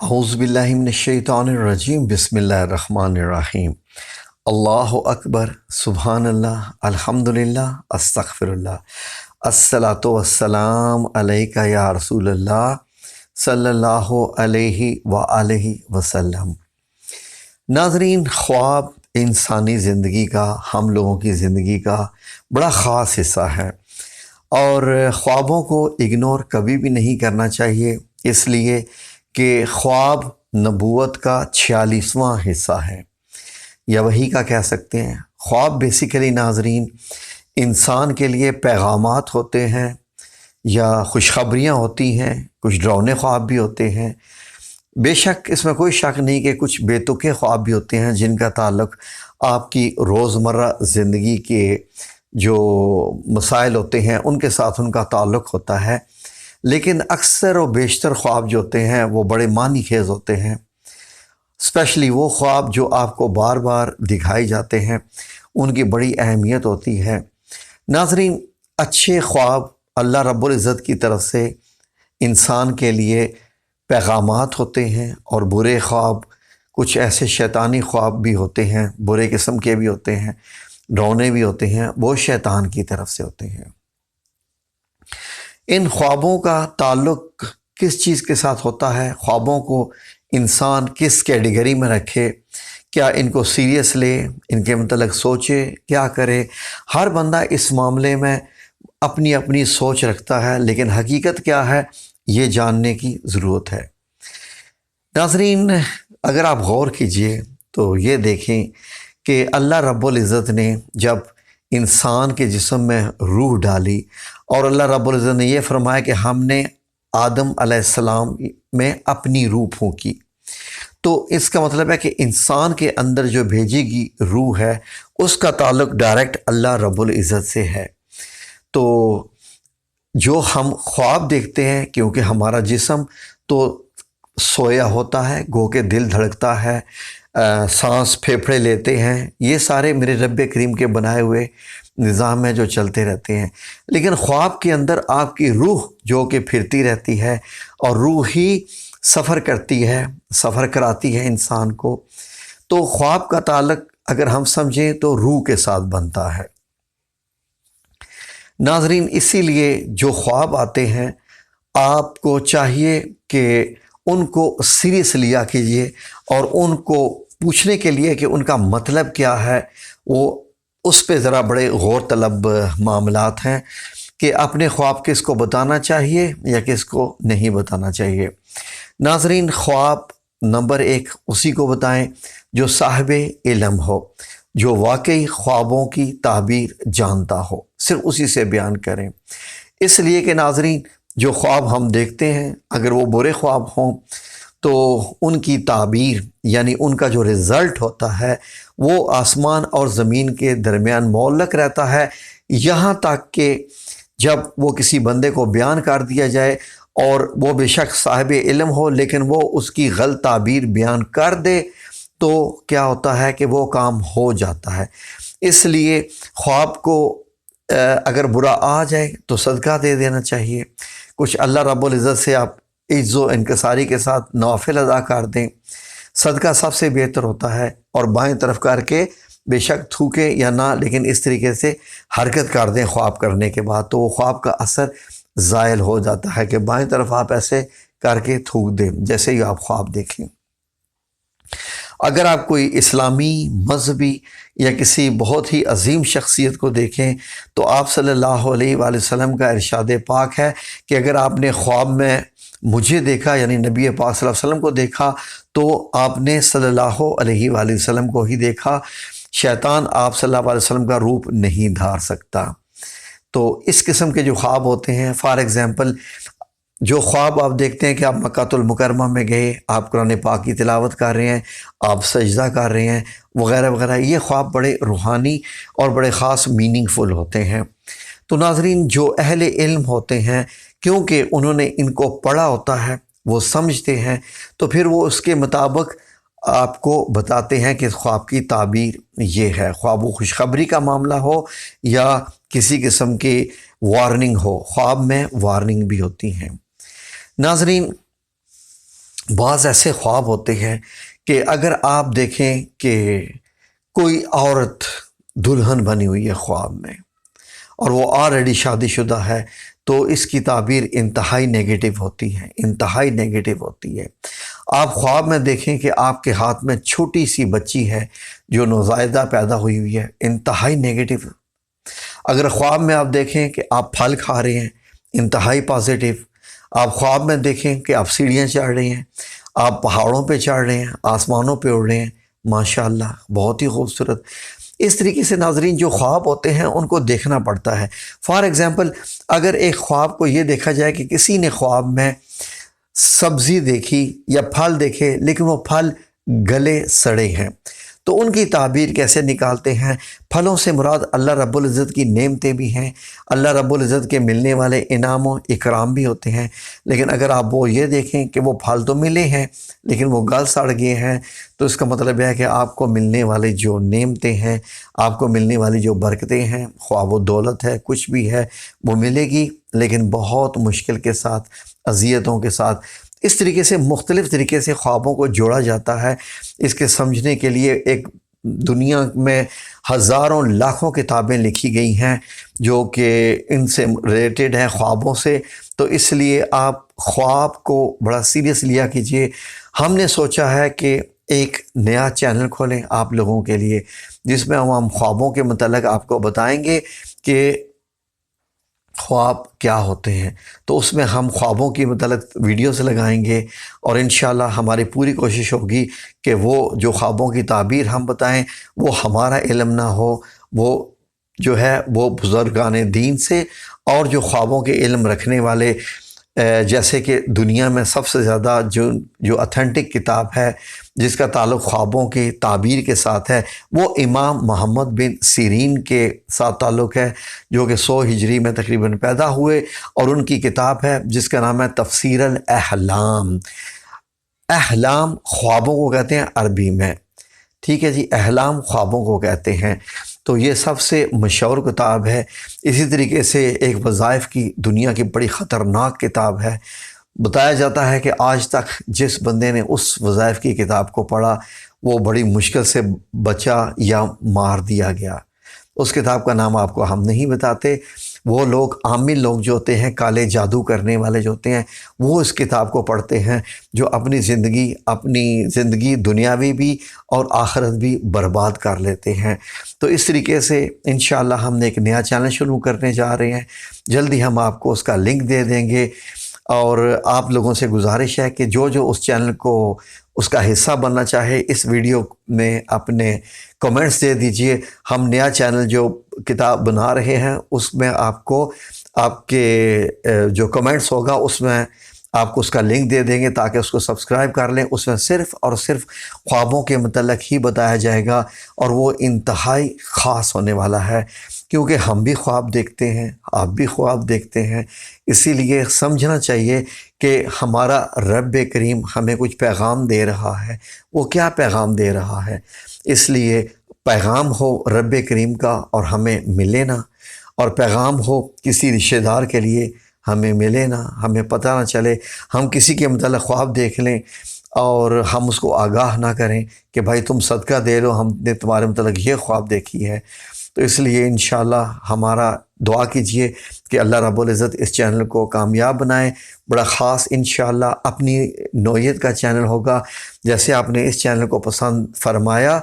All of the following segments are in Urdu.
اعوذ باللہ من الشیطان الرجیم بسم اللہ الرحمن الرحیم۔ اللہ اکبر، سبحان اللہ، الحمدللہ، استغفر اللہ، الصلاۃ والسلام علیکہ یا رسول اللہ صلی اللہ علیہ وآلہ وسلم۔ ناظرین، خواب انسانی زندگی کا، ہم لوگوں کی زندگی کا بڑا خاص حصہ ہے، اور خوابوں کو اگنور کبھی بھی نہیں کرنا چاہیے، اس لیے کہ خواب نبوت کا 46واں حصہ ہے، یا وحی کا کہہ سکتے ہیں۔ خواب بیسیکلی ناظرین انسان کے لیے پیغامات ہوتے ہیں یا خوشخبریاں ہوتی ہیں، کچھ ڈراؤنے خواب بھی ہوتے ہیں۔ بے شک اس میں کوئی شک نہیں کہ کچھ بے تکے خواب بھی ہوتے ہیں جن کا تعلق آپ کی روزمرہ زندگی کے جو مسائل ہوتے ہیں ان کے ساتھ ان کا تعلق ہوتا ہے، لیکن اکثر و بیشتر خواب جو ہوتے ہیں وہ بڑے معنی خیز ہوتے ہیں، اسپیشلی وہ خواب جو آپ کو بار بار دکھائی جاتے ہیں، ان کی بڑی اہمیت ہوتی ہے۔ ناظرین، اچھے خواب اللہ رب العزت کی طرف سے انسان کے لیے پیغامات ہوتے ہیں، اور برے خواب کچھ ایسے شیطانی خواب بھی ہوتے ہیں، برے قسم کے بھی ہوتے ہیں، ڈراؤنے بھی ہوتے ہیں، وہ شیطان کی طرف سے ہوتے ہیں۔ ان خوابوں کا تعلق کس چیز کے ساتھ ہوتا ہے، خوابوں کو انسان کس کیٹیگری میں رکھے، کیا ان کو سیریس لے، ان کے متعلق سوچے، کیا کرے، ہر بندہ اس معاملے میں اپنی اپنی سوچ رکھتا ہے، لیکن حقیقت کیا ہے یہ جاننے کی ضرورت ہے۔ ناظرین، اگر آپ غور کیجئے تو یہ دیکھیں کہ اللہ رب العزت نے جب انسان کے جسم میں روح ڈالی، اور اللہ رب العزت نے یہ فرمایا کہ ہم نے آدم علیہ السلام میں اپنی روح پھونکی، تو اس کا مطلب ہے کہ انسان کے اندر جو بھیجی گئی روح ہے اس کا تعلق ڈائریکٹ اللہ رب العزت سے ہے۔ تو جو ہم خواب دیکھتے ہیں، کیونکہ ہمارا جسم تو سویا ہوتا ہے، گو کہ دل دھڑکتا ہے، سانس پھیپھڑے لیتے ہیں، یہ سارے میرے رب کریم کے بنائے ہوئے نظام میں جو چلتے رہتے ہیں، لیکن خواب کے اندر آپ کی روح جو کہ پھرتی رہتی ہے، اور روح ہی سفر کرتی ہے، سفر کراتی ہے انسان کو، تو خواب کا تعلق اگر ہم سمجھیں تو روح کے ساتھ بنتا ہے۔ ناظرین، اسی لیے جو خواب آتے ہیں آپ کو چاہیے کہ ان کو سیریس لیا کیجیے، اور ان کو پوچھنے کے لیے کہ ان کا مطلب کیا ہے، وہ اس پہ ذرا بڑے غور طلب معاملات ہیں کہ اپنے خواب کس کو بتانا چاہیے یا کس کو نہیں بتانا چاہیے۔ ناظرین، خواب نمبر 1 اسی کو بتائیں جو صاحب علم ہو، جو واقعی خوابوں کی تعبیر جانتا ہو، صرف اسی سے بیان کریں۔ اس لیے کہ ناظرین، جو خواب ہم دیکھتے ہیں اگر وہ برے خواب ہوں تو ان کی تعبیر یعنی ان کا جو رزلٹ ہوتا ہے وہ آسمان اور زمین کے درمیان معلق رہتا ہے، یہاں تک کہ جب وہ کسی بندے کو بیان کر دیا جائے اور وہ بے شک صاحب علم ہو لیکن وہ اس کی غلط تعبیر بیان کر دے تو کیا ہوتا ہے کہ وہ کام ہو جاتا ہے۔ اس لیے خواب کو اگر برا آ جائے تو صدقہ دے دینا چاہیے، کچھ اللہ رب العزت سے آپ عجز و انکساری کے ساتھ نوافل ادا کر دیں، صدقہ سب سے بہتر ہوتا ہے، اور بائیں طرف کر کے بے شک تھوکے یا نہ، لیکن اس طریقے سے حرکت کر دیں خواب کرنے کے بعد، تو وہ خواب کا اثر زائل ہو جاتا ہے کہ بائیں طرف آپ ایسے کر کے تھوک دیں جیسے ہی آپ خواب دیکھیں۔ اگر آپ کوئی اسلامی، مذہبی یا کسی بہت ہی عظیم شخصیت کو دیکھیں تو آپ صلی اللہ علیہ وآلہ وسلم کا ارشاد پاک ہے کہ اگر آپ نے خواب میں مجھے دیکھا یعنی نبی پاک صلی اللہ علیہ وسلم کو دیکھا تو آپ نے صلی اللہ علیہ وآلہ وسلم کو ہی دیکھا، شیطان آپ صلی اللہ علیہ وسلم کا روپ نہیں دھار سکتا۔ تو اس قسم کے جو خواب ہوتے ہیں، فار ایگزامپل جو خواب آپ دیکھتے ہیں کہ آپ مکہ المکرمہ میں گئے، آپ قرآن پاک کی تلاوت کر رہے ہیں، آپ سجدہ کر رہے ہیں وغیرہ وغیرہ، یہ خواب بڑے روحانی اور بڑے خاص میننگ فل ہوتے ہیں۔ تو ناظرین، جو اہل علم ہوتے ہیں کیونکہ انہوں نے ان کو پڑھا ہوتا ہے، وہ سمجھتے ہیں، تو پھر وہ اس کے مطابق آپ کو بتاتے ہیں کہ خواب کی تعبیر یہ ہے، خواب و خوشخبری کا معاملہ ہو یا کسی قسم کی وارننگ ہو، خواب میں وارننگ بھی ہوتی ہیں۔ ناظرین، بعض ایسے خواب ہوتے ہیں کہ اگر آپ دیکھیں کہ کوئی عورت دلہن بنی ہوئی ہے خواب میں اور وہ آلریڈی شادی شدہ ہے، تو اس کی تعبیر انتہائی نیگیٹو ہوتی ہے، انتہائی نیگیٹو ہوتی ہے۔ آپ خواب میں دیکھیں کہ آپ کے ہاتھ میں چھوٹی سی بچی ہے جو نوزائیدہ پیدا ہوئی ہے، انتہائی نیگیٹو۔ اگر خواب میں آپ دیکھیں کہ آپ پھل کھا رہے ہیں، انتہائی پازیٹیو۔ آپ خواب میں دیکھیں کہ آپ سیڑھیاں چڑھ رہے ہیں، آپ پہاڑوں پہ چڑھ رہے ہیں، آسمانوں پہ اڑ رہے ہیں، ماشاءاللہ بہت ہی خوبصورت۔ اس طریقے سے ناظرین جو خواب ہوتے ہیں ان کو دیکھنا پڑتا ہے۔ فار ایگزامپل، اگر ایک خواب کو یہ دیکھا جائے کہ کسی نے خواب میں سبزی دیکھی یا پھل دیکھے لیکن وہ پھل گلے سڑے ہیں، تو ان کی تعبیر کیسے نکالتے ہیں؟ پھلوں سے مراد اللہ رب العزت کی نعمتیں بھی ہیں، اللہ رب العزت کے ملنے والے انعام و اکرام بھی ہوتے ہیں، لیکن اگر آپ وہ یہ دیکھیں کہ وہ پھل تو ملے ہیں لیکن وہ گل سڑ گئے ہیں، تو اس کا مطلب ہے کہ آپ کو ملنے والے جو نعمتیں ہیں، آپ کو ملنے والی جو برکتیں ہیں، خواہ وہ دولت ہے، کچھ بھی ہے، وہ ملے گی لیکن بہت مشکل کے ساتھ، اذیتوں کے ساتھ۔ اس طریقے سے مختلف طریقے سے خوابوں کو جوڑا جاتا ہے۔ اس کے سمجھنے کے لیے ایک دنیا میں ہزاروں لاکھوں کتابیں لکھی گئی ہیں جو کہ ان سے ریلیٹڈ ہیں خوابوں سے، تو اس لیے آپ خواب کو بڑا سیریس لیا کیجئے۔ ہم نے سوچا ہے کہ ایک نیا چینل کھولیں آپ لوگوں کے لیے جس میں ہم خوابوں کے متعلق آپ کو بتائیں گے کہ خواب کیا ہوتے ہیں، تو اس میں ہم خوابوں کی متعلق ویڈیوز لگائیں گے، اور انشاءاللہ ہماری پوری کوشش ہوگی کہ وہ جو خوابوں کی تعبیر ہم بتائیں وہ ہمارا علم نہ ہو، وہ جو ہے وہ بزرگان دین سے، اور جو خوابوں کے علم رکھنے والے، جیسے کہ دنیا میں سب سے زیادہ جو اتھینٹک کتاب ہے جس کا تعلق خوابوں کی تعبیر کے ساتھ ہے، وہ امام محمد بن سیرین کے ساتھ تعلق ہے، جو کہ 100 ہجری میں تقریباً پیدا ہوئے، اور ان کی کتاب ہے جس کا نام ہے تفسیر الاحلام۔ احلام خوابوں کو کہتے ہیں عربی میں، ٹھیک ہے جی، احلام خوابوں کو کہتے ہیں، تو یہ سب سے مشہور کتاب ہے۔ اسی طریقے سے ایک وظائف کی دنیا کی بڑی خطرناک کتاب ہے۔ بتایا جاتا ہے کہ آج تک جس بندے نے اس وظائف کی کتاب کو پڑھا وہ بڑی مشکل سے بچا یا مار دیا گیا۔ اس کتاب کا نام آپ کو ہم نہیں بتاتے۔ وہ لوگ عامی لوگ جو ہوتے ہیں، کالے جادو کرنے والے جو ہوتے ہیں، وہ اس کتاب کو پڑھتے ہیں، جو اپنی زندگی دنیاوی بھی اور آخرت بھی برباد کر لیتے ہیں۔ تو اس طریقے سے انشاءاللہ ہم نے ایک نیا چینل شروع کرنے جا رہے ہیں، جلدی ہم آپ کو اس کا لنک دے دیں گے، اور آپ لوگوں سے گزارش ہے کہ جو اس چینل کو اس کا حصہ بننا چاہے اس ویڈیو میں اپنے کمنٹس دے دیجئے۔ ہم نیا چینل جو کتاب بنا رہے ہیں اس میں آپ کو آپ کے جو کمنٹس ہوگا اس میں آپ کو اس کا لنک دے دیں گے تاکہ اس کو سبسکرائب کر لیں۔ اس میں صرف اور صرف خوابوں کے متعلق ہی بتایا جائے گا، اور وہ انتہائی خاص ہونے والا ہے، کیونکہ ہم بھی خواب دیکھتے ہیں، آپ بھی خواب دیکھتے ہیں، اسی لیے سمجھنا چاہیے کہ ہمارا رب کریم ہمیں کچھ پیغام دے رہا ہے۔ وہ کیا پیغام دے رہا ہے؟ اس لیے پیغام ہو رب کریم کا اور ہمیں ملے نا، اور پیغام ہو کسی رشتہ دار کے لیے ہمیں ملے نا، ہمیں پتہ نہ چلے، ہم کسی کے متعلق خواب دیکھ لیں اور ہم اس کو آگاہ نہ کریں کہ بھائی تم صدقہ دے لو، ہم نے تمہارے متعلق یہ خواب دیکھی ہے۔ تو اس لیے انشاءاللہ ہمارا دعا کیجئے کہ اللہ رب العزت اس چینل کو کامیاب بنائے، بڑا خاص انشاءاللہ اپنی نوعیت کا چینل ہوگا۔ جیسے آپ نے اس چینل کو پسند فرمایا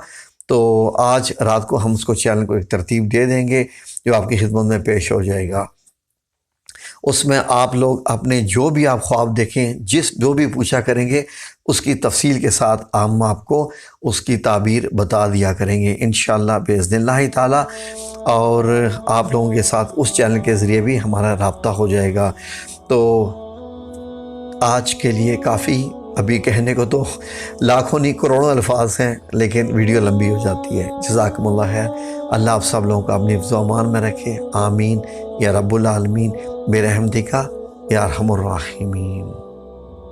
تو آج رات کو ہم اس کو چینل کو ایک ترتیب دے دیں گے جو آپ کی خدمت میں پیش ہو جائے گا۔ اس میں آپ لوگ اپنے جو بھی آپ خواب دیکھیں، جو بھی پوچھا کریں گے، اس کی تفصیل کے ساتھ ہم آپ کو اس کی تعبیر بتا دیا کریں گے انشاءاللہ باذن اللہ تعالی، اور آپ لوگوں کے ساتھ اس چینل کے ذریعے بھی ہمارا رابطہ ہو جائے گا۔ تو آج کے لیے کافی، ابھی کہنے کو تو لاکھوں نہیں کروڑوں الفاظ ہیں لیکن ویڈیو لمبی ہو جاتی ہے۔ جزاکم اللہ خیر۔ اللہ آپ سب لوگوں کو اپنی حفظ و امان میں رکھے، آمین یا رب العالمین برحمتک یا ارحم الراحمین۔